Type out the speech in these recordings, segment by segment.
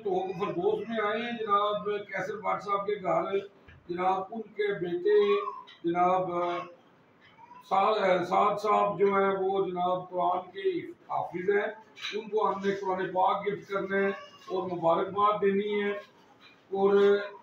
ٹوک فردوس میں آئے ہیں جناب کیسر بٹ صاحب کے گھر. جناب ان کے بیٹے جناب سعد صاحب جو ہیں وہ جناب قرآن کے حافظ ہیں. ان کو ہم نے قرآن پاک گفٹ کرنا ہے اور مبارکباد دینی ہے. اور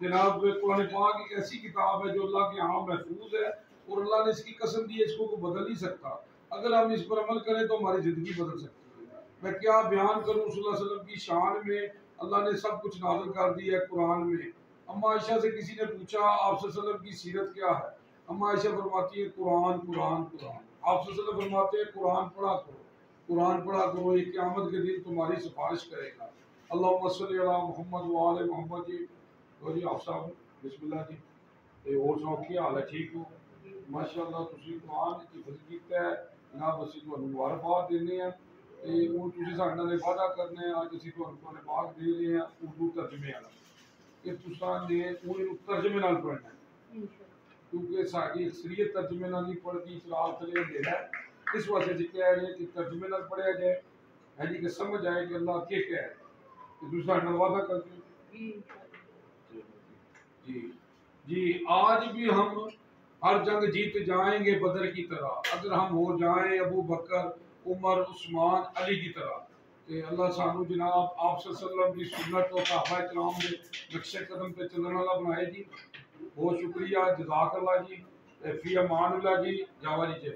جناب قرآن پاک ایک ایسی کتاب ہے جو اللہ کے ہاں محفوظ ہے اور اللہ نے اس کی قسم دی ہے اس کو کوئی بدل نہیں سکتا. اگر ہم اس پر عمل کریں تو ہماری زندگی بدل سکتی ہے. میں کیا بیان کروں صلی اللہ علیہ وسلم کی شان میں. اللہ نے سب کچھ نازل کر دیا ہے قرآن میں. اما عائشہ سے کسی نے پوچھا آپ صلی اللہ علیہ وسلم کی سیرت کیا ہے. اما عائشہ فرماتی ہے قرآن قرآن قرآن. آپ صلی اللہ علیہ وسلم فرماتے ہیں قرآن پڑھا کرو قرآن پڑھا کرو یہ قیامت کے دن تمہاری سفارش کرے گا. اللہم صلی علی محمد وآل محمد. جی آپ صاحب بسم اللہ جی. اور صاحب کی حال ہے ٹھیک ہو ماشاءاللہ. تسی قرآن کی حفظ کیتا ہے جناب. اسی تمہیں مبارکباد دینے ہیں. اور تسی ساڈے نال وعدہ کرنا ہے اج اسی تمہیں قرآن پاک دے رہے ہیں اردو ترجمے والا کہ تساں نے انہوں ترجمے نال پڑھنا ہے کیونکہ ساری اکثریت ترجمے نال نہیں پڑھتی. چراغ تلے اندھیرا ہے. اس واسطے سے کہہ رہے ہیں کہ ترجمے نال پڑھیا جائے ہے جی کہ سمجھ آئے کہ اللہ کیا کہہ رہا ہے. کہ تسی ساڈے نال وعدہ کرتے ہو جی جی. آج بھی ہم ہر جنگ جیت جائیں گے بدر کی طرح اگر ہم ہو جائیں ابو بکر عمر عثمان علی کی طرح. کہ اللہ سانو جناب آپ صلی اللہ علیہ وسلم کی سنت اور صحابہ کرام کے نقش قدم پہ چلنے والا بنائے جی. بہت شکریہ. جزاک اللہ جی. فی امان اللہ جی. جاوا جی.